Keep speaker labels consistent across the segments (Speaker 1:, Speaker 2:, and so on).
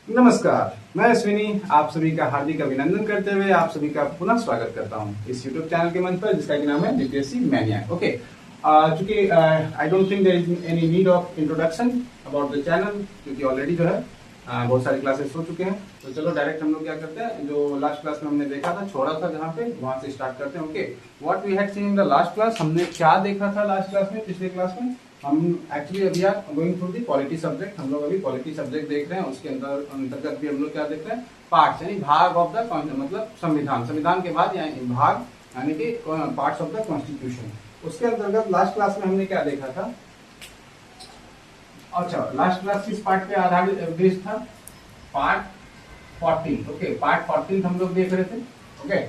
Speaker 1: नमस्कार, मैं अश्विनी आप सभी का हार्दिक अभिनंदन करते हुए आप सभी का पुनः स्वागत करता हूं इस YouTube चैनल के मंच पर जिसका कि नाम है बीपीएससी मैनिया। ओके, चूंकि I don't think there is any need of introduction about the channel, क्योंकि ऑलरेडी जो है बहुत सारी क्लासेस हो चुके हैं। तो चलो डायरेक्ट हम लोग क्या करते हैं, जो लास्ट क्लास में हमने देखा था, छोड़ा था जहाँ पे, वहां से स्टार्ट करते हैं। Okay, what we had seen in the last class, हमने क्या देखा था लास्ट क्लास में, पिछले क्लास में हम एक्चुअली अभी are going through the polity subject. हम लोग अभी पॉलिटी सब्जेक्ट देख रहे हैं, उसके अंतर्गत भी हम लोग क्या देख रहे हैं, पार्ट्स यानी भाग ऑफ द मतलब संविधान के बाद यानी भाग यानी कि पार्ट्स ऑफ द कॉन्स्टिट्यूशन। उसके अंतर्गत लास्ट क्लास में हमने क्या देखा था, अच्छा लास्ट क्लास किस पार्ट पे आधारित बेस्ड था, पार्ट 14। ओके, पार्ट 14 हम लोग देख रहे थे। ओके,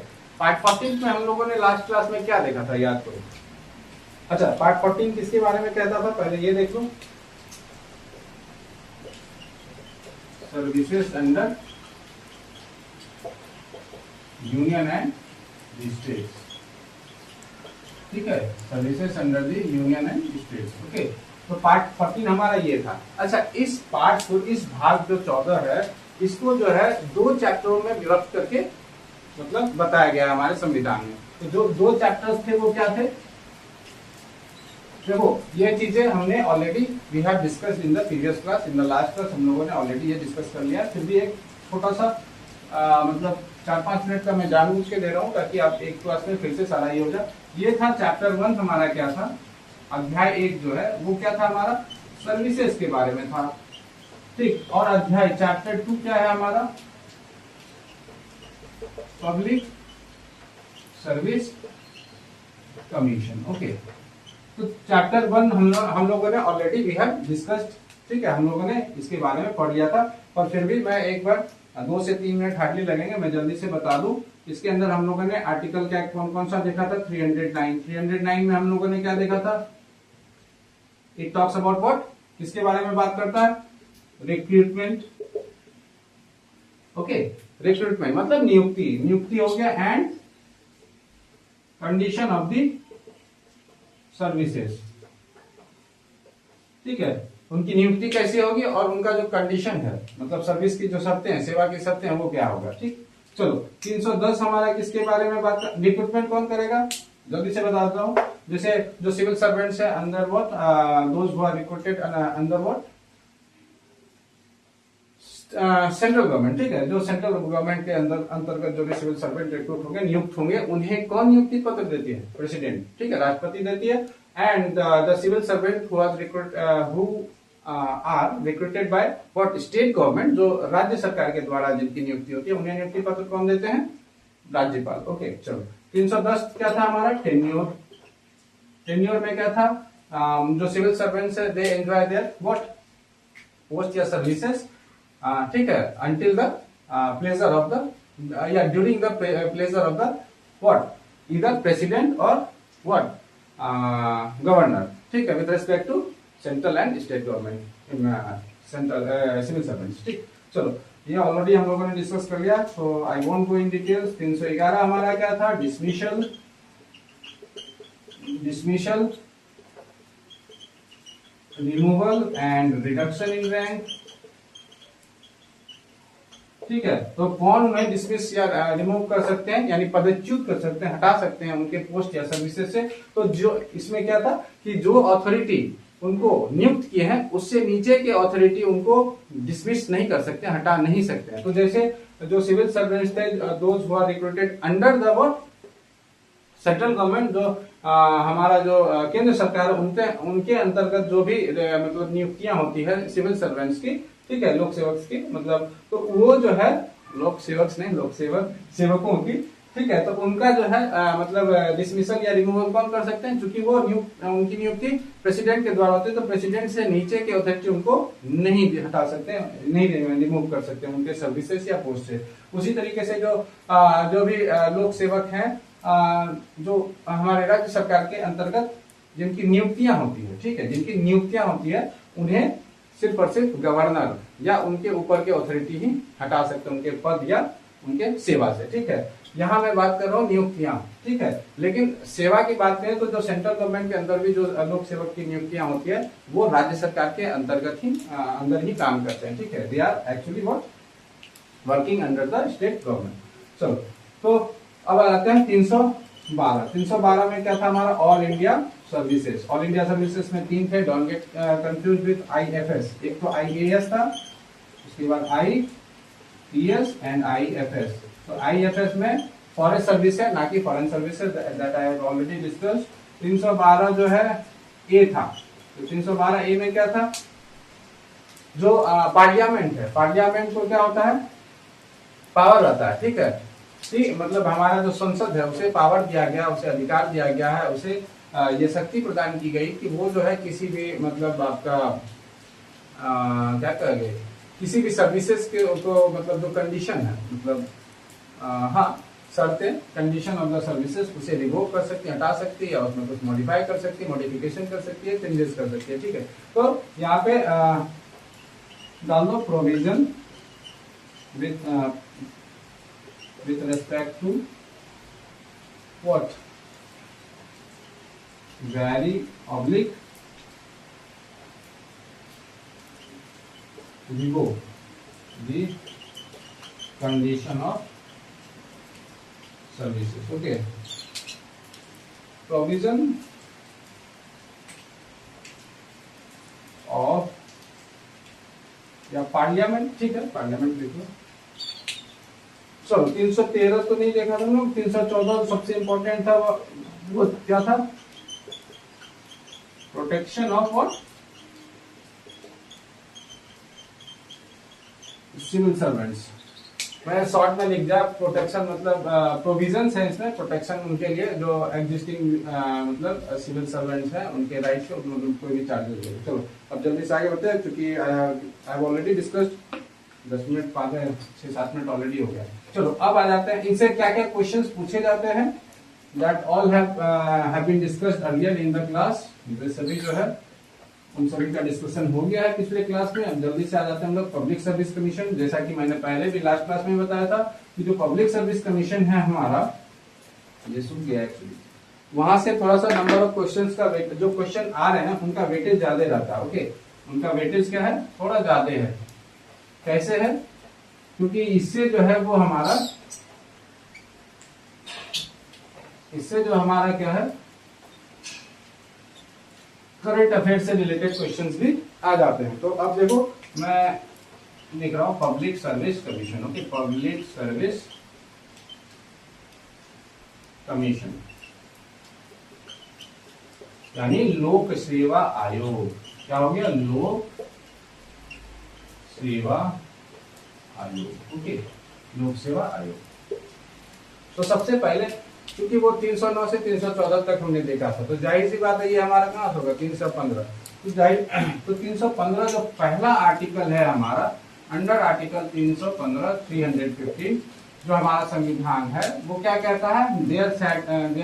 Speaker 1: पार्ट 14 में हम लोगों ने लास्ट क्लास में क्या देखा था, याद करो। अच्छा, पार्ट 14 किसके बारे में कहता था, पहले ये देख लो, services under union and states. ठीक है, services under the union and states. Okay, तो पार्ट 14 हमारा ये था। अच्छा, इस पार्ट को, इस भाग जो 14 है, इसको जो है 2 चैप्टरों में विभक्त करके मतलब बताया गया हमारे संविधान में। तो जो 2 चैप्टर्स थे वो क्या थे, देखो ये चीजें हमने already we have discussed in the previous class, in the last class हम लोगों ने ऑलरेडी ये डिस्कस कर लिया। फिर भी एक छोटा सा मतलब 4-5 मिनट का मैं जानबूझ के दे रहा हूँ ताकि आप एक क्लास में फिर से सारा ये हो जाए। ये था चैप्टर 1 हमारा, क्या था, अध्याय 1 जो है वो क्या था हमारा, सर्विसेज के बारे में था। ठीक, और अध्याय चैप्टर 2 क्या है हमारा, पब्लिक सर्विस कमीशन। ओके, तो चैप्टर 1 हम लोगों ने ऑलरेडी वी हैव डिस्कस्ड। ठीक है, हम लोगों ने इसके बारे में पढ़ लिया था, पर फिर भी मैं एक बार 2 से 3 मिनट हार्डली लगेंगे, मैं जल्दी से बता दूं। इसके अंदर हम लोगों ने आर्टिकल क्या कौन कौन सा देखा था, 309 में हम लोगों ने क्या देखा था, इट टॉक्स अबाउट व्हाट, किसके बारे में बात करता है, रिक्रूटमेंट। ओके, रिक्रूटमेंट मतलब नियुक्ति हो गया, and condition of the services. ठीक है, उनकी नियुक्ति कैसे होगी और उनका जो कंडीशन है मतलब सर्विस की जो शर्तें हैं, सेवा की शर्तें हैं, वो क्या होगा। ठीक, चलो 310 हमारा किसके बारे में बात कर, रिक्रूटमेंट कौन करेगा, जल्दी से बताता हूँ। जैसे जो सिविल सर्वेंट्स है, under what, those who are recruited under what, central government. ठीक है, जो सेंट्रल गवर्नमेंट के अंतर्गत जो भी सिविल सर्वेंट रिक्रूट होंगे, नियुक्त होंगे, उन्हें कौन नियुक्ति पत्र देती है, प्रेसिडेंट। ठीक है, राष्ट्रपति देती है। And the civil servant who are recruited by what, state government, जो राज्य सरकार के द्वारा जिनकी नियुक्ति होती है, उन्हें नियुक्ति पत्र कौन देते हैं, राज्यपाल। ओके, चलो 310 क्या था हमारा, टेन्योर में क्या था, जो सिविल सर्वेंट्स है, they enjoy their what, post या सर्विसेज। ठीक है, until the pleasure of the या during the pleasure of the what, इधर प्रेसिडेंट और व्हाट, गवर्नर। ठीक है, with respect to central and state government, central civil servants. ठीक, चलो ये ऑलरेडी हम लोगों ने डिस्कस कर लिया, तो I won't go in details. 311 हमारा क्या था, dismissal, removal and reduction in rank. ठीक है, तो कौन उन्हें डिसमिस या रिमूव कर सकते हैं, यानी पदच्युत कर सकते हैं, हटा सकते हैं उनके पोस्ट या सर्विसेज से। तो जो इसमें क्या था कि जो अथॉरिटी उनको नियुक्त किए हैं, उससे नीचे के अथॉरिटी उनको डिसमिस नहीं कर सकते, हटा नहीं सकते हैं। तो जैसे जो सिविल सर्वेंट्स थे, those who are recruited under the what, central government, जो हमारा जो केंद्र सरकार, उनके अंतर्गत जो भी मतलब नियुक्तियां होती है सिविल सर्वेंट्स की, ठीक है, लोक सेवक की मतलब, तो वो जो है लोक सेवक नहीं, लोक सेवकों की। ठीक है, तो उनका जो है मतलब डिसमिसल या रिमूवल कौन कर सकते हैं, क्योंकि वो उनकी नियुक्ति प्रेसिडेंट के द्वारा होती है, तो प्रेसिडेंट से नीचे के अथॉरिटी उनको नहीं हटा सकते, नहीं रिमूव कर सकते उनके सर्विसेज या पोस्ट से। उसी तरीके से जो भी लोक सेवक हैं, जो हमारे राज्य सरकार के अंतर्गत जिनकी नियुक्तियां होती है, ठीक है, जिनकी नियुक्तियां होती है, उन्हें सिर्फ और सिर्फ गवर्नर या उनके ऊपर के अथॉरिटी ही हटा सकते हैं उनके पद या उनके सेवा से। ठीक है, यहाँ मैं बात कर रहा हूँ नियुक्तियां। ठीक है, लेकिन सेवा की बात करें तो जो सेंट्रल गवर्नमेंट के अंदर भी जो लोक सेवक की नियुक्तियां होती है, वो राज्य सरकार के अंतर्गत ही अंदर ही काम करते हैं। ठीक है, they are actually what working under the state government. चलो, तो अब आते हैं 312। 312 में क्या था हमारा, all India services. All India services में 3 थे, don't get confuse with IFS. एक तो आईएएस था, उसके बाद आईपीएस एंड आईएफएस। तो आईएफएस में फॉरेन सर्विस है, ना कि foreign services, that I have already discussed. 312 जो है ए था। तो 312 ए में क्या था, जो पार्लियामेंट है, पार्लियामेंट को क्या होता है, पावर रहता है, ठीक है। ठीक, मतलब हमारा जो संसद है उसे पावर दिया गया, उसे अधिकार दिया गया है, उसे ये शक्ति प्रदान की गई कि वो जो है किसी भी मतलब आपका क्या कहेंगे, किसी भी सर्विसेज के तो मतलब जो कंडीशन है, मतलब हाँ शर्तें, कंडीशन ऑफ द सर्विसेज, उसे रिवोक कर सकती है, हटा सकती है, या उसमें कुछ मॉडिफाई कर सकती है, मॉडिफिकेशन कर सकती है, चेंजेस कर सकती है, ठीक है। तो यहाँ पे डाल दो provision with respect to what, vary oblique revoke the condition of services, okay। provision of या पार्लियामेंट, ठीक है, पार्लियामेंट लिखो। चलो 313 तो नहीं देखा था हम लोग, 314 सबसे इंपॉर्टेंट था, वो क्या था, protection of what, civil servants. मैं शॉर्ट में लिख दिया, प्रोटेक्शन मतलब प्रोविजंस है इसमें, प्रोटेक्शन उनके लिए जो एग्जिस्टिंग मतलब सिविल सर्वेंट्स हैं, उनके राइट्स को, मतलब कोई भी चार्जेस देंगे। चलो अब जल्दी से आगे बढ़ते हैं, क्योंकि I have already discussed, 10 minute 6-7 minute already हो गया। चलो अब आ जाते हैं, इनसे क्या क्या क्वेश्चंस पूछे जाते हैं, that all have been discussed earlier in the class. ये सभी जो है उन सभी का डिस्कशन हो गया है पिछले क्लास में। अब जल्दी से आ जाते हैं हम लोग पब्लिक सर्विस कमीशन। जैसा कि मैंने पहले भी लास्ट क्लास में बताया था कि जो पब्लिक सर्विस कमीशन है हमारा, ये सूख गया एक्चुअली, वहां से थोड़ा सा नंबर ऑफ क्वेश्चंस का वेट, जो क्वेश्चन आ रहे हैं उनका वेटेज ज्यादा रहता है, ओके। उनका वेटेज क्या है, थोड़ा ज्यादा है। कैसे है, क्योंकि इससे जो है वो हमारा, इससे जो हमारा क्या है, करंट अफेयर से रिलेटेड क्वेश्चंस भी आ जाते हैं। तो अब देखो मैं लिख रहा हूं public service commission, okay, public service commission यानी लोक सेवा आयोग। क्या हो गया, लोक सेवा आयोग, ओके, लोक सेवा आयोग। तो सबसे पहले क्योंकि वो 309 से 314 तक हमने देखा था, तो जाहिर सी बात है ये हमारा कहाँ होगा, 315। तो जाहिर, तो 315 जो पहला आर्टिकल है हमारा, अंडर आर्टिकल 315 315 जो हमारा संविधान है, वो क्या कहता है, देयर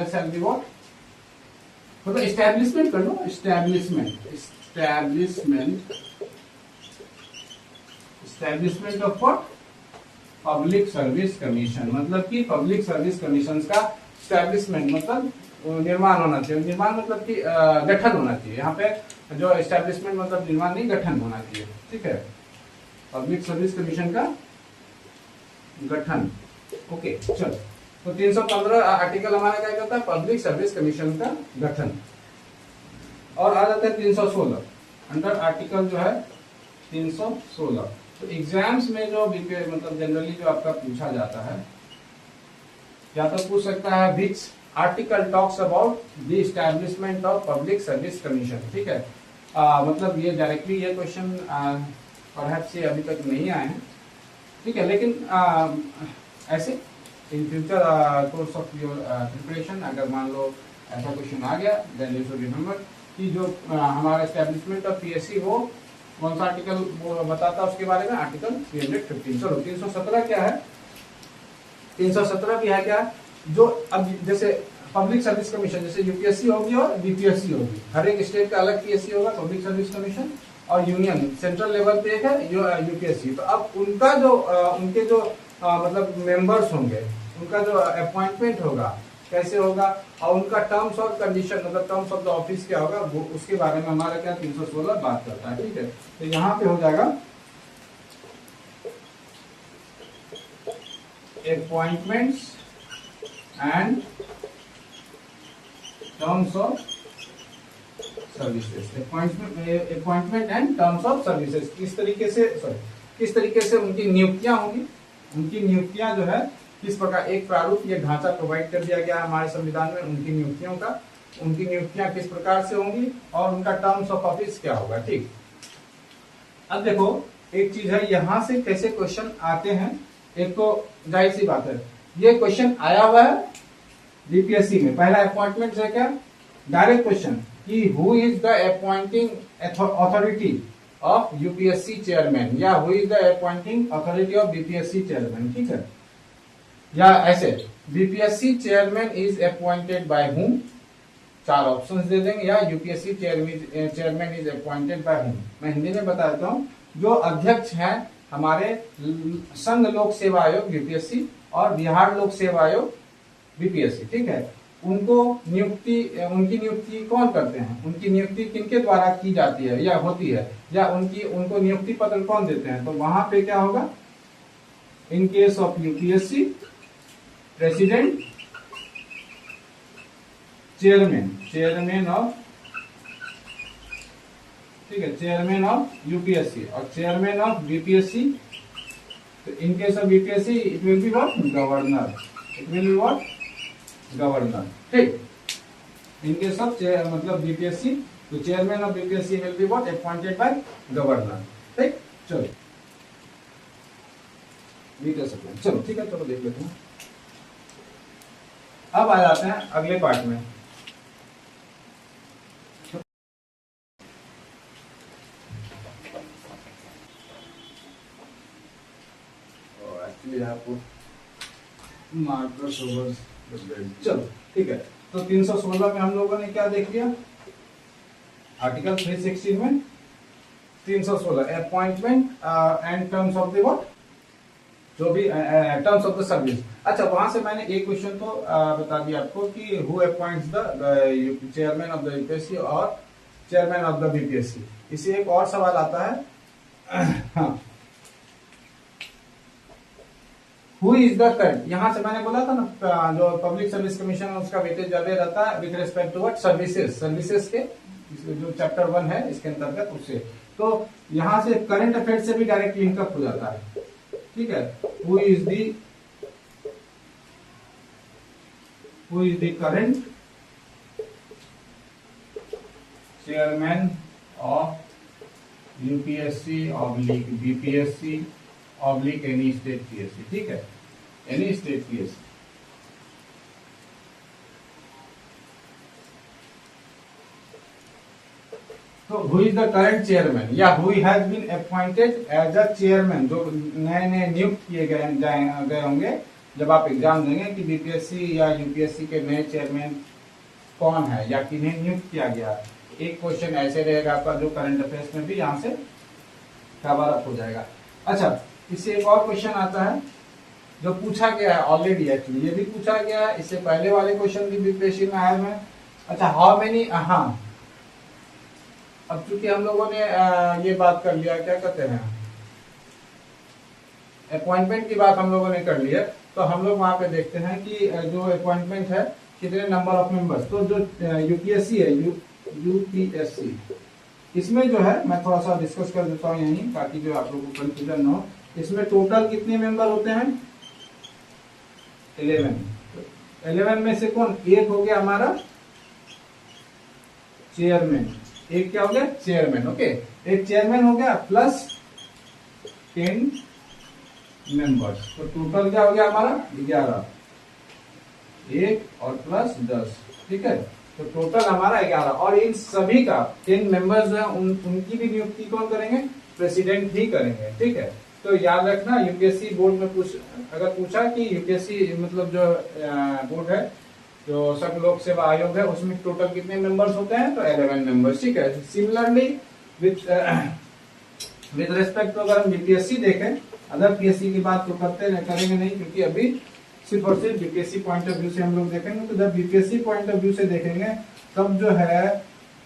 Speaker 1: शैल बी व्हाट, मतलब एस्टैब्लिशमेंट कर लो, establishment of what, public service commission. मतलब कि पब्लिक सर्विस कमीशन का एस्टैब्लिशमेंट मतलब निर्माण होना चाहिए। निर्माण मतलब कि गठन होना चाहिए। यहाँ पे जो एस्टैब्लिशमेंट मतलब निर्माण नहीं, गठन होना चाहिए, ठीक है। पब्लिक सर्विस कमीशन का गठन, ओके। चलो, तो 315 आर्टिकल हमारा क्या कहता है, पब्लिक सर्विस कमीशन का गठन। और आ जाता है 316 अंडर आर्टिकल जो है 316। तो एग्जाम्स में जो मतलब जनरली जो आपका पूछा जाता है, या तो पूछ सकता है which article talks about the establishment of public service commission, ठीक है। मतलब ये डायरेक्टली ये क्वेश्चन परहैप्स ये अभी तक नहीं आए हैं, ठीक है। लेकिन ऐसे in future course of your preparation अगर मान लो ऐसा क्वेश्चन आ गया, देन यू शुड रिमेंबर कि जो हमारा एस्टैब्लिशमेंट ऑफ पीएससी वो कौन सा आर्टिकल वो बताता है उसके बारे में, आर्टिकल 315। चलो 317 क्या है, 317 भी है क्या, जो अब जैसे पब्लिक सर्विस कमीशन, जैसे यूपीएससी होगी और बीपीएससी होगी, हर एक स्टेट का अलग पीएससी होगा, पब्लिक सर्विस कमीशन, और यूनियन सेंट्रल लेवल पे एक है यूपीएससी। तो अब उनका जो उनके जो मतलब मेंबर्स होंगे, उनका जो अपॉइंटमेंट होगा कैसे होगा, और उनका टर्म्स और कंडीशन मतलब टर्म्स ऑफ द ऑफिस क्या होगा, वो उसके बारे में हमारा क्या 316 बात करता है, ठीक है। तो यहाँ पे हो जाएगा appointments and terms of services, appointment and terms of services, किस तरीके से उनकी नियुक्तियां होंगी, उनकी नियुक्तियां जो है किस प्रकार, एक प्रारूप या ढांचा प्रोवाइड कर दिया गया है हमारे संविधान में उनकी नियुक्तियों का, उनकी नियुक्तियां किस प्रकार से होंगी और उनका टर्म्स ऑफ ऑफिस क्या होगा। ठीक, अब देखो एक चीज है, यहां से कैसे क्वेश्चन आते हैं। एक तो जाहिर सी बात है, ये क्वेश्चन आया हुआ है बीपीएससी में, पहला अपॉइंटमेंट है क्या, डायरेक्ट क्वेश्चन कि who is the appointing authority of UPSC chairman या who is the appointing authority of BPSC chairman. ठीक है, या ऐसे BPSC chairman is appointed by whom, 4 options दे देंगे, या UPSC chairman is appointed by whom. मैं हिंदी में बता देता हूँ, जो अध्यक्ष हैं हमारे संघ लोक सेवा आयोग यूपीएससी और बिहार लोक सेवा आयोग बीपीएससी, ठीक है, उनको उनकी नियुक्ति कौन करते हैं, उनकी नियुक्ति किनके द्वारा की जाती है या होती है, या उनको नियुक्ति पत्र कौन देते हैं। तो वहां पे क्या होगा, in case of UPSC president, chairman of, ठीक है, चेयरमैन ऑफ यूपीएससी और चेयरमैन ऑफ बीपीएससी। तो in case of BPSC it will be what, governor, it will be what, governor. ठीक, इन केस ऑफ मतलब बीपीएससी, तो chairman of BPSC will be what, appointed by governor. ठीक, चलो ये कर सकते हैं, चलो ठीक है, चलो देख लेते हैं। अब आ जाते हैं अगले पार्ट में। आपको मार्कर्स ओवर, चलो ठीक है। तो 316 में हम लोगों ने क्या देख लिया, आर्टिकल 316 में 316 appointment and terms of the what, जो भी टर्म्स ऑफ द सर्विस। अच्छा, वहां से मैंने एक क्वेश्चन तो बता दिया आपको कि who appoints the chairman of the UPSC और चेयरमैन ऑफ द बीपीएससी। इसे एक और सवाल आता है, हाँ, हु इज द करंट, यहां से मैंने बोला था ना, जो पब्लिक सर्विस कमीशन है उसका वेटेज ज्यादा रहता है with respect to what, services के जो चैप्टर 1 है इसके अंतर्गत उससे। तो यहां से करंट अफेयर से भी डायरेक्ट लिंकअप हो जाता है। ठीक है, who is the current chairman of UPSC oblique BPSC oblique any state PSC. ठीक है, एनी स्टेट पीएससी। तो who is the current chairman या who has been appointed as a chairman, जो नए नए नियुक्त किए गए होंगे जब आप एग्जाम देंगे कि बीपीएससी या यूपीएससी के नए चेयरमैन कौन है या किन्हें नियुक्त किया गया। एक क्वेश्चन ऐसे रहेगा आपका जो करंट अफेयर्स में भी यहां से कवर अप हो जाएगा। अच्छा, इससे एक और क्वेश्चन आता है जो पूछा गया है ऑलरेडी, एक्चुअली ये भी पूछा गया है, इससे पहले वाले क्वेश्चन भी बीपीएससी में आए हैं। अच्छा, हाउ मेनी, हाँ, अब चूंकि हम लोगों ने ये बात कर लिया, क्या कहते हैं, अपॉइंटमेंट की बात हम लोगों ने कर ली है, तो हम लोग वहां पे देखते हैं कि जो अपॉइंटमेंट है कितने नंबर ऑफ मेंबर्स। तो जो यूपीएससी है, यूपीएससी, इसमें जो है मैं थोड़ा सा डिस्कस कर देता हूँ यहीं, ताकि जो आप लोगों को कंफ्यूजन न हो। इसमें टोटल कितने मेंबर होते हैं, 11। 11 में से कौन, एक हो गया हमारा चेयरमैन, एक क्या हो गया, चेयरमैन। ओके, एक चेयरमैन हो गया प्लस 10 मेंबर्स, तो टोटल क्या हो गया हमारा 11, एक और प्लस 10। ठीक है, तो टोटल हमारा 11, और इन सभी का 10 मेंबर्स जो है उनकी भी नियुक्ति कौन करेंगे, प्रेसिडेंट ही करेंगे। ठीक है, तो याद रखना, यूपीएससी बोर्ड में अगर पूछा कि यूपीएससी मतलब जो बोर्ड है, जो संघ लोक सेवा आयोग है, उसमें टोटल कितने मेंबर्स होते हैं, तो 11 मेंबर्स। ठीक है, सिमिलरली विद रिस्पेक्ट टू अगर हम बीपीएससी देखें, अदर पीएससी की बात तो करेंगे नहीं, क्योंकि अभी सिर्फ और सिर्फ बीपीएससी पॉइंट ऑफ व्यू से हम लोग देखेंगे। तो जब बीपीएससी पॉइंट ऑफ व्यू से देखेंगे तब जो है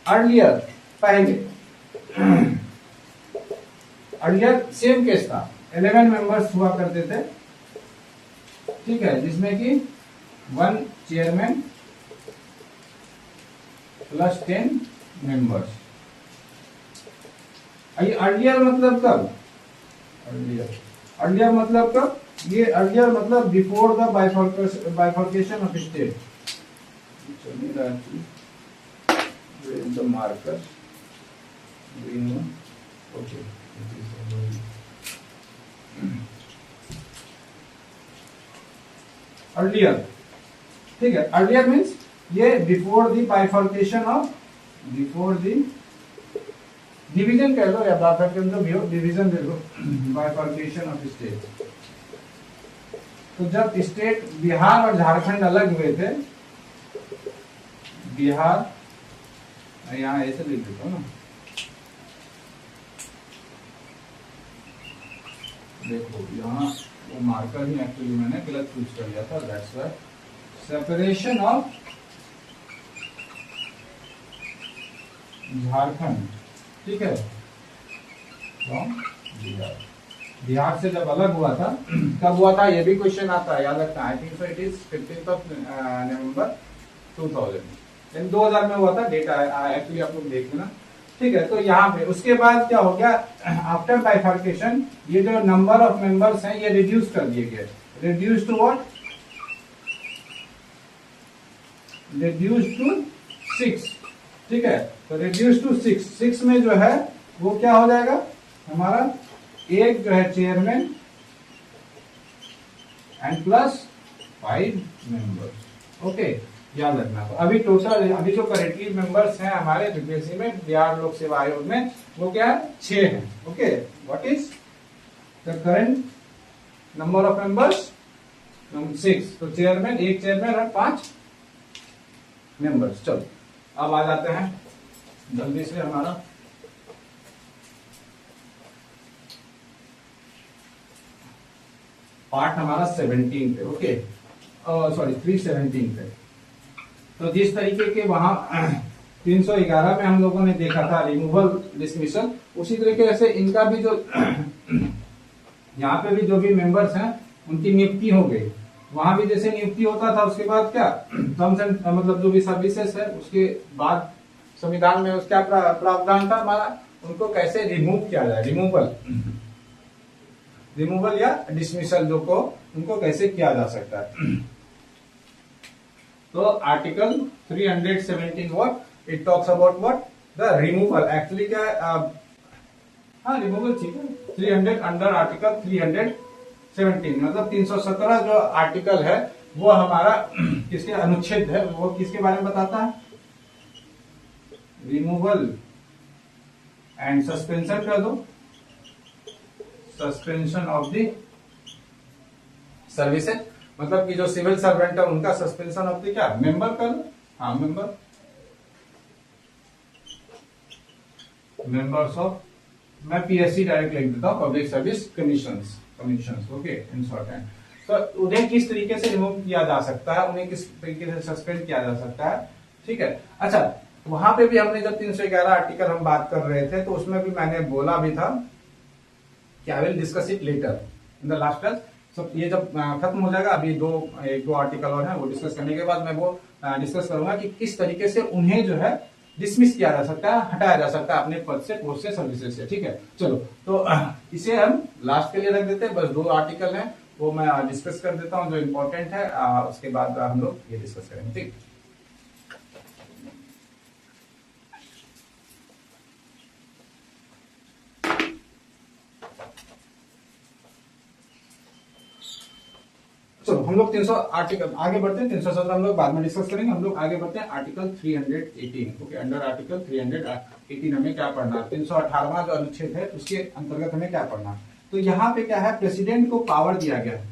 Speaker 1: अर्लियर, पहले अर्लियर सेम केस था, 11 मेंबर्स हुआ करते थे ठीक है, जिसमें कि 1 चेयरमैन प्लस 10 मेंबर्स। अर्लियर मतलब कब? अर्लियर मतलब कब? ये अर्लियर मतलब before the bifurcation of state. The marker green one, okay, earlier, ठीक है। अर्लियर मीन्स ये before the bifurcation of, before the division कह लो या बाइफर्केशन भी हो, division they low, bifurcation of state. तो जब स्टेट बिहार और झारखंड अलग हुए थे, बिहार, यहाँ ऐसे लिख देता हूँ ना, देखो यहाँ वो मार्कर ही एक्चुअली मैंने गलत यूज कर लिया था, that's why. Separation of Jharkhand, ठीक है, फ्रॉम बिहार। बिहार से जब अलग हुआ था, कब हुआ था ये भी क्वेश्चन आता है, याद रखना। I think so it is 15 नवंबर 2000, 2000 में हुआ था, डेटा एक्चुअली आप लोग देख लेना, ठीक है। तो यहाँ पे उसके बाद क्या हो गया, आफ्टर बाइफर्केशन ये जो नंबर ऑफ मेंबर्स हैं ये रिड्यूस कर दिए गए, reduce to what, reduce to 6, ठीक है। तो रिड्यूस टू 6 में जो है वो क्या हो जाएगा हमारा, एक जो है chairman and plus 5 members, okay, याद रखना। तो अभी टोटल, अभी जो करेंटली मेंबर्स हैं हमारे बीपीएससी में, बिहार लोक सेवा आयोग में, वो क्या है, 6 है, okay. What is the current number of members, 6। तो चेयरमैन, एक चेयरमैन और 5 मेंबर्स। चलो अब आ जाते हैं जल्दी से हमारा पार्ट हमारा 17 पे, ओके, सॉरी 317 पे। तो जिस तरीके के वहां 311 में हम लोगों ने देखा था रिमूवल डिसमिसल, उसी तरीके से इनका भी जो यहाँ पे भी जो भी मेंबर्स हैं उनकी नियुक्ति हो गई। वहां भी जैसे नियुक्ति होता था, उसके बाद क्या टर्म्स एंड मतलब जो भी सर्विसेज है, उसके बाद संविधान में उसका प्रावधान था हमारा, उनको कैसे रिमूव किया जाए, रिमूवल या डिसमिसल जो को उनको कैसे किया जा सकता है। तो article 317 what it talks about what, the removal. Actually क्या हाँ रिमूवल, ठीक है, 300 अंडर आर्टिकल 317, मतलब 317 जो आर्टिकल है वो हमारा किसके अनुच्छेद है, वो किसके बारे में बताता है, रिमूवल एंड सस्पेंशन कर दो, सस्पेंशन ऑफ द सर्विसेज, मतलब कि जो सिविल सर्वेंट है उनका सस्पेंशन ऑफ द क्या, मेंबर कर लो, हाँ मेंबर्स ऑफ, मैं पीएससी डायरेक्ट लिख देता हूँ, public service commissions, okay, in short hand. तो उन्हें किस तरीके से रिमूव किया जा सकता है, उन्हें किस तरीके से सस्पेंड किया जा सकता है, ठीक है। अच्छा, वहां पे भी हमने जब 311 आर्टिकल हम बात कर रहे थे, तो उसमें भी मैंने बोला भी था कि I will discuss it later in the last class. तो ये जब खत्म हो जाएगा, अभी एक दो आर्टिकल और है, वो डिस्कस करने के बाद मैं वो डिस्कस करूंगा कि किस तरीके से उन्हें जो है डिसमिस किया जा सकता है, हटाया जा सकता है अपने पद से, पोस्ट से, सर्विसेज से, ठीक है। चलो, तो इसे हम लास्ट के लिए रख देते हैं, बस 2 आर्टिकल हैं, वो मैं डिस्कस कर देता हूँ जो इम्पोर्टेंट है, उसके बाद हम लोग ये डिस्कस करेंगे, ठीक। चलो हम लोग 300 आर्टिकल आगे बढ़ते हैं, 317 हम लोग बाद में डिस्कस करेंगे। हम लोग आगे बढ़ते हैं आर्टिकल 318, ओके। अंडर आर्टिकल 318 हमें क्या पढ़ना है, 318वां जो अनुच्छेद है उसके अंतर्गत हमें क्या पढ़ना है। तो यहाँ पे क्या है, प्रेसिडेंट को पावर दिया गया है,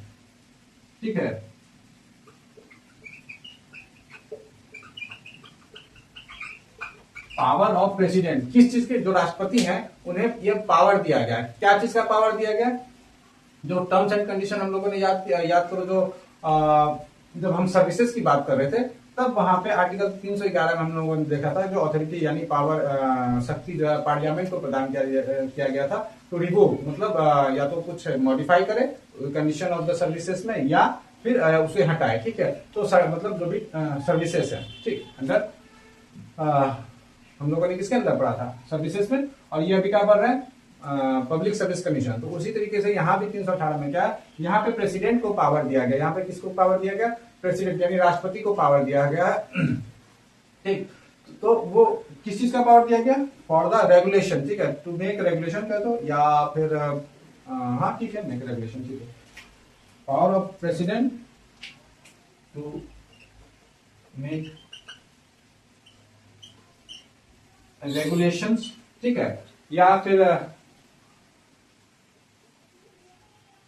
Speaker 1: ठीक है। पावर ऑफ प्रेसिडेंट, किस चीज के, जो राष्ट्रपति हैं उन्हें यह पावर दिया गया है। क्या चीज का पावर दिया गया, जो टर्म्स एंड कंडीशन हम लोगों ने याद करो, जो जब हम सर्विसेज की बात कर रहे थे, तब वहां पे आर्टिकल 311 में हम लोगों ने देखा था, जो अथॉरिटी यानी पावर, शक्ति जो है पार्लियामेंट को प्रदान किया गया था, तो रिवोक मतलब या तो कुछ मॉडिफाई करे कंडीशन ऑफ द सर्विसेज में, या फिर उसे हटाए, ठीक है। तो मतलब जो भी सर्विसेज है, ठीक, अंडर हम लोगों ने किसके अंदर पढ़ा था, सर्विसेज में, और ये अभी क्या पढ़ रहे हैं, पब्लिक सर्विस कमीशन। तो उसी तरीके से यहाँ भी 318 में क्या है, यहाँ पे प्रेसिडेंट को पावर दिया गया, यहाँ पे किसको पावर दिया गया, प्रेसिडेंट यानी राष्ट्रपति को पावर दिया गया है, ठीक। तो वो किस चीज का पावर दिया गया, फॉर द रेगुलेशन, ठीक है, टू मेक रेगुलेशन कर दो, या फिर हाँ ठीक है, मेक रेगुलेशन, ठीक है, power of president to make regulations, ठीक है, या फिर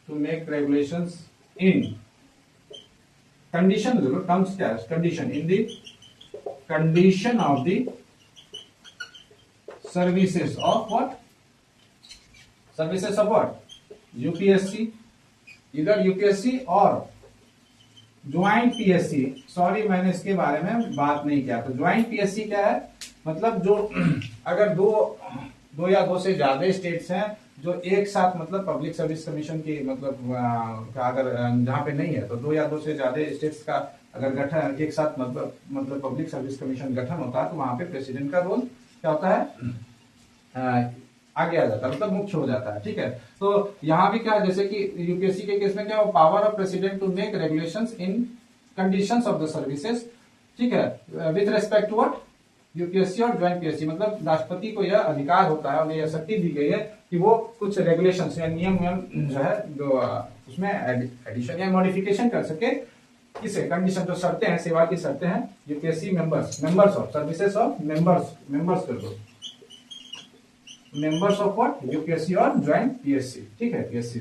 Speaker 1: to make regulations in condition, terms क्या है, condition, in the condition of the services of what, services of what, UPSC, इधर यूपीएससी और ज्वाइंट पीएससी। सॉरी मैंने इसके बारे में बात नहीं किया। तो ज्वाइंट पीएससी क्या है, मतलब जो अगर दो या दो से ज्यादा स्टेट्स हैं जो एक साथ मतलब पब्लिक सर्विस कमीशन की मतलब अगर जहां पे नहीं है, तो दो या दो से ज्यादा स्टेट्स का अगर गठन एक साथ मतलब पब्लिक सर्विस कमीशन गठन होता है, तो वहां पे प्रेसिडेंट का रोल क्या होता है, आगे आ जाता है, मतलब मुख्य हो जाता है, ठीक है। तो यहाँ भी क्या, जैसे कि यूपीएससी के केस में क्या, power of president to make regulations in conditions of the services, ठीक है, with respect to what, UPSC और ज्वाइंट पीएससी, मतलब राष्ट्रपति को यह अधिकार होता है और यह शक्ति दी गई है कि वो कुछ रेगुलेशंस या नियम जो है जो उसमें एडिशन या मॉडिफिकेशन कर सके, किसे, कंडीशन, जो शर्तें हैं, सेवा की शर्तें हैं, UPSC members of services of members कर दो, मेंबर्स ऑफ व्हाट, यूपीएससी और ज्वाइंट पीएससी, ठीक है, पीएससी।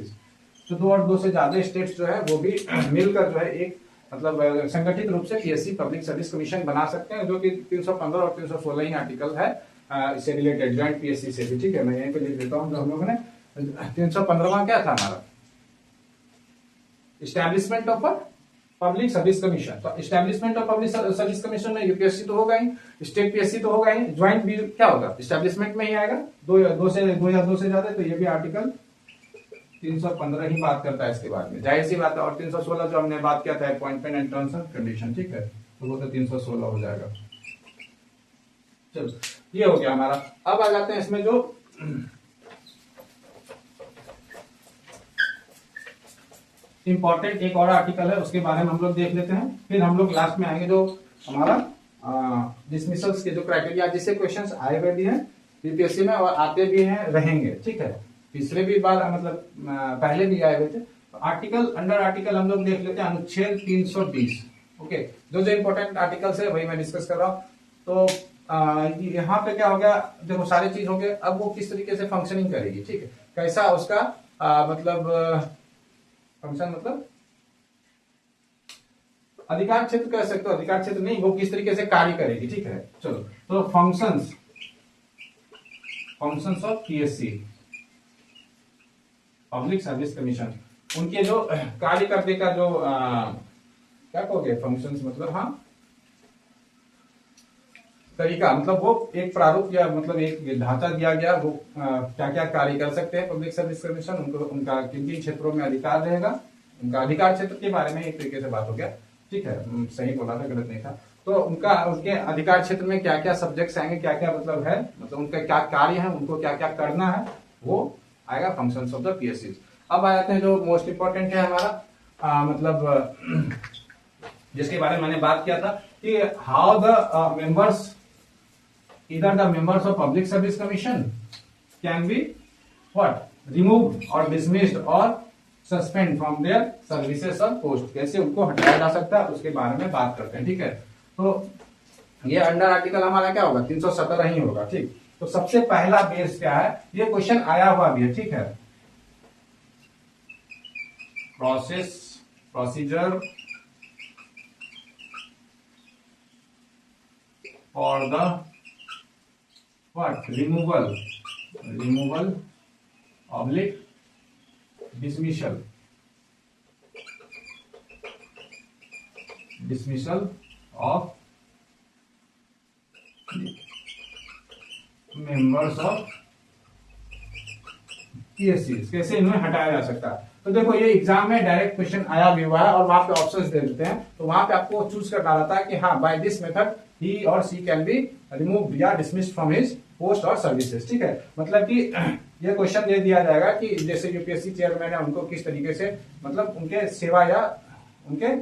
Speaker 1: तो दो और दो से ज्यादा स्टेट्स जो है वो भी मिलकर जो है एक मतलब संगठित रूप से पीएससी पब्लिक सर्विस कमीशन बना सकते हैं, जो कि 315 और 316 ही आर्टिकल है इससे रिलेटेड, ज्वाइंट पीएससी से भी, ठीक है। मैं यहीं पे लिख देता हूँ, जो हम लोगों ने 315वां क्या था हमारा, establishment of public service commission. तो establishment of public service commission में यूपीएससी तो होगा ही, स्टेट पीएससी तो होगा ही, ज्वाइंट भी क्या होगा, इस्टेब्लिशमेंट में ही आएगा, दो या दो से ज्यादा। तो ये भी आर्टिकल 315 ही बात करता है इसके बारे में, जाहिर सी बात है। और 316 जो हमने बात किया था appointment and terms and condition, ठीक है, तो वो तो 316 हो जाएगा। चलो ये हो गया हमारा। अब आ जाते हैं इसमें जो इंपॉर्टेंट एक और आर्टिकल है, उसके बारे में हम लोग देख लेते हैं, फिर हम लोग लास्ट में आएंगे जो हमारा डिसमिसल्स के जो क्राइटेरिया, जिससे क्वेश्चंस आए हुए भी हैं यूपीएससी में और आते भी हैं रहेंगे, ठीक है। पिछले भी बार मतलब पहले भी आए हुए थे। तो आर्टिकल अंडर आर्टिकल हम लोग देख लेते हैं, अनुच्छेद 320, ओके। जो जो इंपॉर्टेंट आर्टिकल्स है वही मैं डिस्कस कर रहा हूँ। तो यहाँ पे क्या हो गया, देखो सारी चीज हो गए, अब वो किस तरीके से फंक्शनिंग करेगी, ठीक है, कैसा उसका मतलब फंक्शन, मतलब अधिकार क्षेत्र कह सकते हो, अधिकार क्षेत्र नहीं, वो किस तरीके से कार्य करेगी, ठीक है। चलो, तो functions of PSC public service commission, उनके जो कार्य करने का जो क्या कहोगे, फंक्शंस मतलब हाँ तरीका, मतलब वो एक प्रारूप या मतलब एक ढांचा दिया गया, वो क्या क्या कार्य कर सकते हैं पब्लिक सर्विस कमीशन, उनको उनका किन किन क्षेत्रों में अधिकार रहेगा, उनका अधिकार क्षेत्र के बारे में एक तरीके से बात हो गया, ठीक है, सही बोला था, गलत नहीं था। तो उनके अधिकार क्षेत्र में क्या क्या सब्जेक्ट्स आएंगे, क्या क्या मतलब है, मतलब उनका क्या कार्य है, उनको क्या क्या करना है, वो आएगा फंक्शंस ऑफ द पीएससी। अब आ जाते हैं जो मोस्ट इंपॉर्टेंट है हमारा मतलब जिसके बारे में मैंने बात किया था कि how the members, either the members of public service commission can be what, removed or dismissed or suspend from their services or post, कैसे उनको हटाया जा सकता है उसके बारे में बात करते हैं, ठीक है। तो ये अंडर आर्टिकल हमारा क्या होगा, 317 ही होगा, ठीक। तो सबसे पहला बेस क्या है, ये क्वेश्चन आया हुआ भी है, ठीक है, procedure for the what, removal oblique dismissal of members of PSC कैसे इन्हें हटाया जा सकता है। तो देखो ये एग्जाम में डायरेक्ट क्वेश्चन आया भी हुआ है और वहां पे ऑप्शंस दे देते हैं, तो वहां पे आपको चूज करना रहता है कि हाँ बाय दिस मेथड ही और सी कैन बी रिमूव या डिसमिस्ड फ्रॉम हिज पोस्ट और सर्विसेज। ठीक है, मतलब कि ये क्वेश्चन दे दिया जाएगा कि जैसे यूपीएससी चेयरमैन है उनको किस तरीके से मतलब उनके सेवा या उनके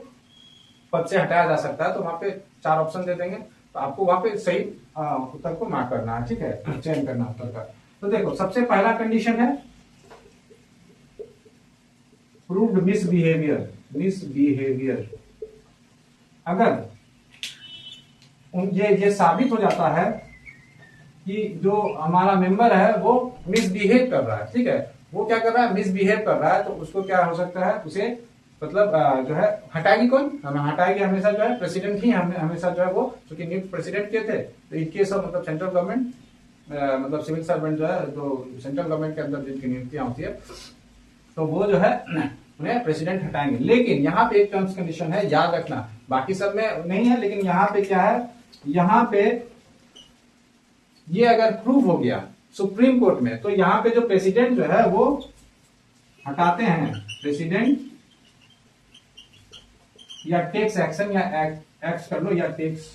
Speaker 1: पद से हटाया जा सकता है, तो वहां पे 4 ऑप्शन दे देंगे, तो आपको वहां पे सही उत्तर को मार्क करना है। ठीक है, चयन करना उत्तर का। तो देखो सबसे पहला कंडीशन है प्रूव्ड मिसबिहेवियर। मिसबिहेवियर अगर ये साबित हो जाता है कि जो हमारा मेंबर है वो मिसबिहेव कर रहा है, ठीक है, वो क्या कर रहा है, मिसबिहेव कर रहा है, तो उसको क्या हो सकता है, उसे मतलब जो है हटाएगी कौन, हमें हटाएगी हमेशा जो है प्रेसिडेंट ही, हमेशा जो है वो क्योंकि नियुक्त प्रेसिडेंट के थे, तो इन केस ऑफ मतलब सेंट्रल गवर्नमेंट मतलब सिविल सर्वेंट जो है जो सेंट्रल गवर्नमेंट के अंदर जिनकी नियुक्तियां होती है तो वो जो है उन्हें प्रेसिडेंट हटाएंगे। लेकिन यहाँ पे एक टर्म्स कंडीशन है, याद रखना, बाकी सब में नहीं है, लेकिन यहाँ पे क्या है, यहाँ पे ये अगर प्रूव हो गया सुप्रीम कोर्ट में, तो यहाँ पे जो प्रेसिडेंट जो है वो हटाते हैं, प्रेसिडेंट या टेक्स एक्शन या एक्ट कर लो या टेक्स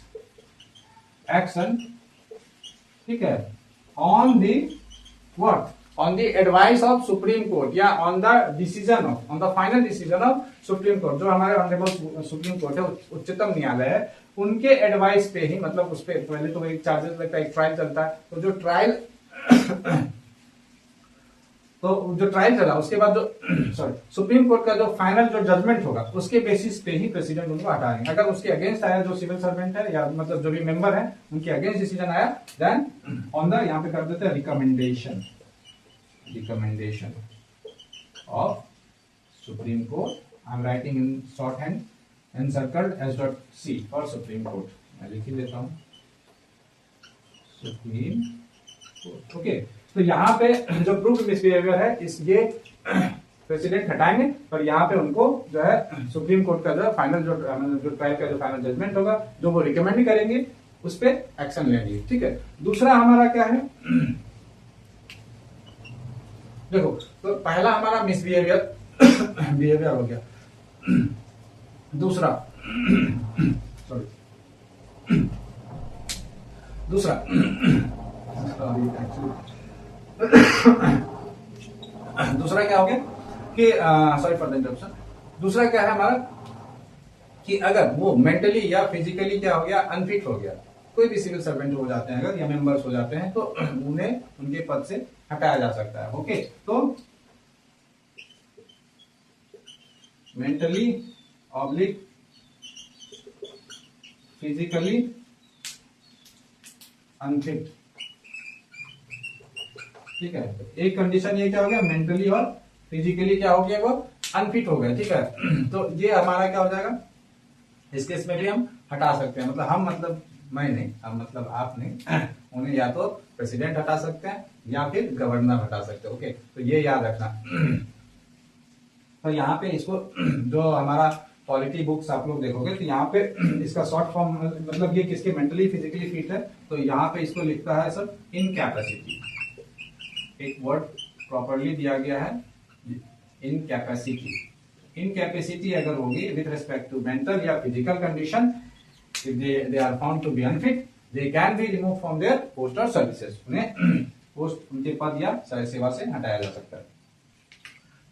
Speaker 1: एक्शन, ठीक है, on the what, on the advice of supreme court या on the decision of, on the final decision of supreme court, जो हमारे ऑनरेबल सुप्रीम कोर्ट है, उच्चतम न्यायालय है, उनके एडवाइस पे ही, मतलब उस पे पहले तो एक चार्जेस लगता है, एक ट्रायल चलता है, तो जो ट्रायल तो जो ट्रायल चला उसके बाद जो सॉरी सुप्रीम कोर्ट का जो फाइनल जो जजमेंट होगा उसके बेसिस पे ही प्रेसिडेंट उनको हटाएंगे। अगर उसके अगेंस्ट आया जो सिविल सर्वेंट है या मतलब जो भी मेंबर है उनके अगेंस्ट डिसीजन आया, देन ऑन द यहाँ पे कर देते हैं recommendation, recommendation of supreme court, I am writing in short hand encircled S.C for supreme court, मैं लिख ही देता हूं सुप्रीम कोर्ट। ओके, तो यहाँ पे जो प्रूफ मिसबिहेवियर है इस ये प्रेसिडेंट हटाएंगे, पर यहाँ पे उनको जो है सुप्रीम कोर्ट का जो फाइनल जो ट्रायल का जो फाइनल जजमेंट होगा जो वो रिकमेंड करेंगे उस पर एक्शन लेंगे। ठीक है, दूसरा हमारा क्या है, देखो तो पहला हमारा मिसबिहेवियर बिहेवियर हो गया, दूसरा सॉरी दूसरा दूसरा क्या हो गया कि सॉरी फॉर द इंटरप्शन, दूसरा क्या है हमारा कि अगर वो मेंटली या फिजिकली क्या हो गया, अनफिट हो गया, कोई भी सिविल सर्वेंट हो जाते हैं अगर या मेंबर्स हो जाते हैं तो उन्हें उनके पद से हटाया जा सकता है। ओके, तो मेंटली ऑब्लिक फिजिकली अनफिट, ठीक है, एक कंडीशन ये क्या हो गया, मेंटली और फिजिकली क्या हो गया, वो अनफिट हो गया। ठीक है, तो ये हमारा क्या हो जाएगा, इस केस में भी हम हटा सकते हैं, मतलब हम मतलब मैं नहीं, हम मतलब आप नहीं, उन्हें या तो प्रेसिडेंट हटा सकते हैं या फिर गवर्नर हटा सकते हैं। ओके, तो ये याद रखना। तो यहाँ पे इसको जो हमारा पॉलिटी बुक्स आप लोग देखोगे तो यहाँ पे इसका शॉर्ट फॉर्म मतलब ये किसके मेंटली फिजिकली फिट है, तो यहाँ पे इसको लिखता है सब इनकैपेसिटी, एक वर्ड प्रॉपरली दिया गया है इनकैपेसिटी। इनकैपेसिटी अगर होगी विथ रिस्पेक्ट टू मेंटल या physical condition, if they are found to be unfit, they can be removed from their post or services, उन्हें पोस्ट उनके पद या सेवा से हटाया जा सकता है।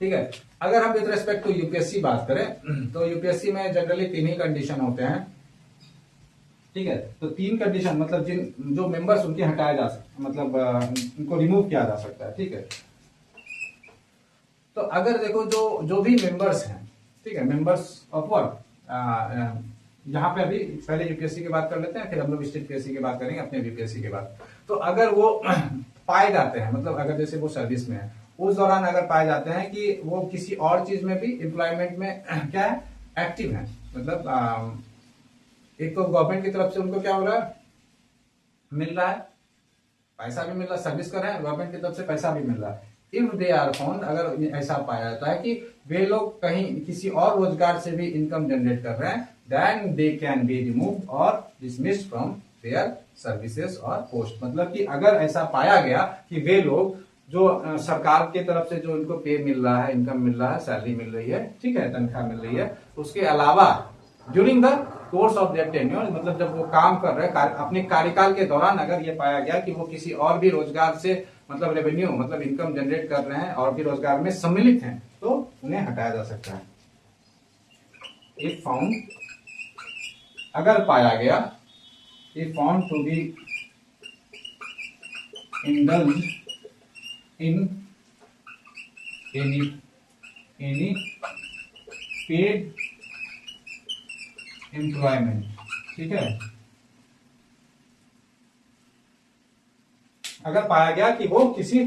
Speaker 1: ठीक है, अगर हम विथ रिस्पेक्ट टू यूपीएससी बात करें तो यूपीएससी में जनरली 3 ही कंडीशन होते हैं। ठीक है, तो 3 कंडीशन मतलब जिन जो मेंबर्स उनके हटाया जा सकते, मतलब उनको रिमूव किया जा सकता है। ठीक है, तो अगर देखो जो भी मेंबर्स हैं, ठीक है, मेंबर्स ऑफ व्हाट, यहाँ पे अभी पहले यूपीएससी की बात कर लेते हैं, फिर हम लोग स्टेट पीएससी की बात करेंगे अपने बीपीएससी के बाद। तो अगर वो पाए जाते हैं, मतलब अगर जैसे वो सर्विस में है उस दौरान अगर पाए जाते हैं कि वो किसी और चीज में भी एम्प्लॉयमेंट में क्या है, एक्टिव है, मतलब एक तो गवर्नमेंट की तरफ से उनको क्या हो रहा है, मिल रहा है, पैसा भी मिल रहा है, सर्विस कर रहे हैं, गवर्नमेंट की तरफ से पैसा भी मिल रहा है। इफ दे आर फाउंड, अगर ऐसा पाया जाता है कि वे लोग कहीं किसी और रोजगार से भी इनकम जनरेट कर रहे हैं, then they can be removed और डिसमिस्ड फ्रॉम देयर सर्विसेज और पोस्ट। मतलब कि अगर ऐसा पाया गया कि वे लोग जो सरकार की तरफ से जो इनको पे मिल रहा है, इनकम मिल रहा है, सैलरी मिल रही है, ठीक है, तनख्वाह मिल रही है, उसके अलावा during the course of their tenure, मतलब जब वो काम कर रहे हैं अपने कार्यकाल के दौरान, अगर ये पाया गया कि वो किसी और भी रोजगार से मतलब रेवेन्यू मतलब इनकम जनरेट कर रहे हैं और भी रोजगार में सम्मिलित हैं, तो उन्हें हटाया जा सकता है। इफ फाउंड, अगर पाया गया, if found to be indulge in any paid employment, ठीक है, अगर पाया गया कि वो किसी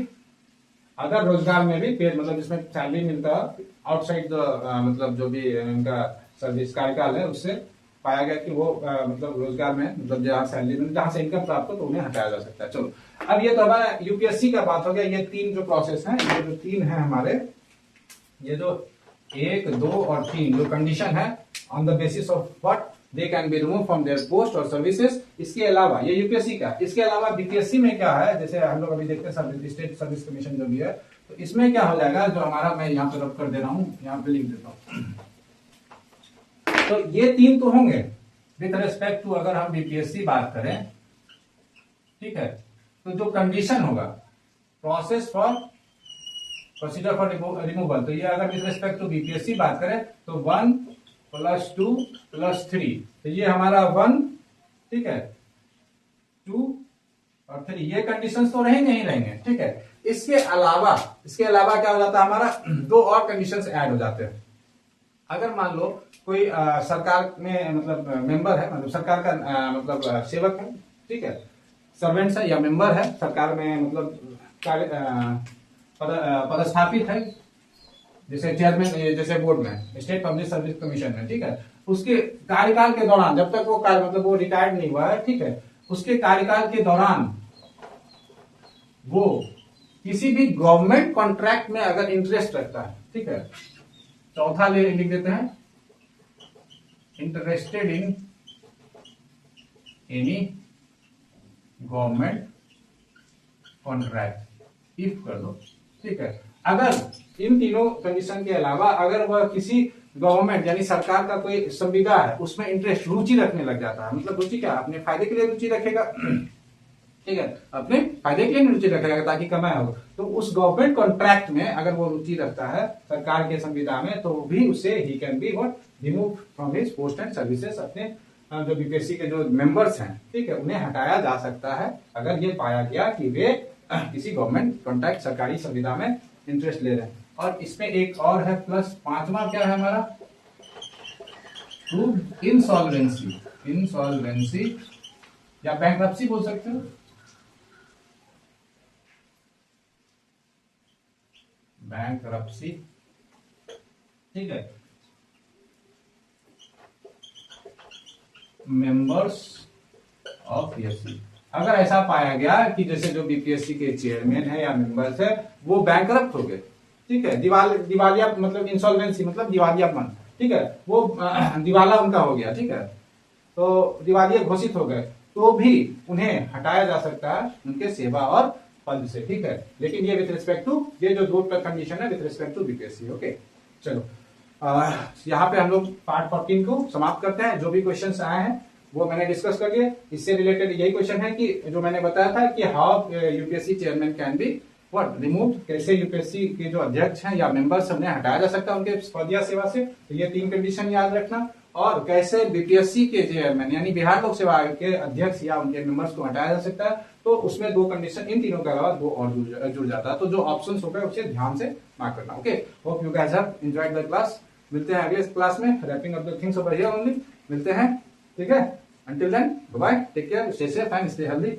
Speaker 1: अगर रोजगार में भी पेड मतलब जिसमें सैलरी मिलता है आउटसाइड द मतलब जो भी उनका सर्विस कार्यकाल है, उससे पाया गया कि वो मतलब रोजगार में मतलब जहाँ सैलरी मिल जहाँ से इनकम प्राप्त हो, तो उन्हें हटाया जा सकता है। चलो, अब ये तो हमारा यूपीएससी का बात हो गया। ये तीन जो प्रोसेस हैं, ये जो तीन है हमारे, ये जो 1, 2 और 3 जो कंडीशन है, on the basis of what they can be remove from there post और सर्विसेज। इसके अलावा ये यूपीएससी का, इसके अलावा बीपीएससी में क्या है, जैसे हम लोग अभी देखते हैं स्टेट सर्विस कमीशन जो भी है, तो इसमें क्या हो जाएगा, जो हमारा मैं यहाँ पे रब कर दे रहा हूँ, यहाँ पे लिख देता हूँ। तो ये तीन तो होंगे विथ रिस्पेक्ट टू, अगर हम बीपीएससी बात करें, ठीक है, तो जो कंडीशन होगा process for procedure for removal, तो ये अगर विथ रिस्पेक्ट टू बीपीएससी बात करें तो 1 + 2 + 3, तो ये हमारा 1, ठीक है, 2 और 3, ये कंडीशंस तो रहेंगे ही रहेंगे, ठीक है। इसके अलावा क्या हो जाता है, हमारा 2 और कंडीशंस ऐड हो जाते हैं। अगर मान लो कोई सरकार में मतलब मेंबर है, मतलब सरकार का मतलब सेवक है, ठीक है, सर्वेंट्स है या मेंबर है सरकार में, मतलब पदस्थापित है, जैसे चेयरमैन, जैसे बोर्ड में, स्टेट पब्लिक सर्विस कमीशन में, ठीक है, उसके कार्यकाल के दौरान, जब तक वो मतलब वो रिटायर्ड नहीं हुआ है, ठीक है, उसके कार्यकाल के दौरान वो किसी भी गवर्नमेंट कॉन्ट्रैक्ट में अगर इंटरेस्ट रखता है, ठीक है, चौथा लिख देते हैं, interested in any government contract, if कर दो, ठीक है। अगर इन तीनों कंडीशन के अलावा अगर वह किसी गवर्नमेंट यानी सरकार का कोई संविदा है, उसमें इंटरेस्ट, रुचि रखने लग जाता है, मतलब रुचि क्या, अपने फायदे के लिए रुचि रखेगा, ठीक है, अपने फायदे के लिए रुचि रखेगा ताकि कमाई हो, तो उस गवर्नमेंट कॉन्ट्रैक्ट में अगर वो रुचि रखता है सरकार के संविदा में, तो भी उसे he can be what remove from his post and services. अपने जो बीपीएससी के जो मेंबर्स हैं, ठीक है, उन्हें हटाया जा सकता है अगर ये पाया गया कि वे किसी गवर्नमेंट कॉन्ट्रैक्ट सरकारी संविदा में इंटरेस्ट ले रहे हैं। और इसमें एक और है प्लस, 5वां क्या है हमारा, टू इंसॉल्वेंसी या बैंकरप्सी बोल सकते हो, बैंकरप्सी, ठीक है, मेंबर्स ऑफ पीएससी। अगर ऐसा पाया गया कि जैसे जो बीपीएससी के चेयरमैन है या मेंबर्स है वो बैंकरप्ट हो गए, ठीक है, दिवालिया मतलब इंसॉल्वेंसी मतलब दिवालियापन, ठीक है, वो दिवाला उनका हो गया, ठीक है, तो दिवालिया घोषित हो गए, तो भी उन्हें हटाया जा सकता है उनके सेवा और पद से, ठीक है, लेकिन ये विथ रिस्पेक्ट टू, ये जो 2 कंडीशन है with respect to BPSC. Okay, चलो यहाँ पे हम लोग पार्ट 14 को समाप्त करते हैं। जो भी क्वेश्चंस आए हैं वो मैंने डिस्कस कर लिए। इससे रिलेटेड यही क्वेश्चन है कि जो मैंने बताया था कि how UPSC chairman can be what remove, कैसे यूपीएससी के जो अध्यक्ष हैं या मेंबर्स उन्हें हटाया जा सकता है उनके पद या सेवा से, तो ये 3 कंडीशन याद रखना। और कैसे बीपीएससी के चेयरमैन यानी बिहार लोक सेवा आयोग के अध्यक्ष या उनके मेंबर्स को हटाया जा सकता है, तो उसमें 2 कंडीशन, इन तीनों के अलावा 2 और जुड़ जाता है। तो जो ऑप्शन हो गए उसे ध्यान से मार्क करना। Okay, hope you guys have enjoyed the class. मिलते हैं अगले क्लास में, wrapping up the things over here only. मिलते हैं, ठीक है, until then bye bye, take care, stay safe and stay healthy.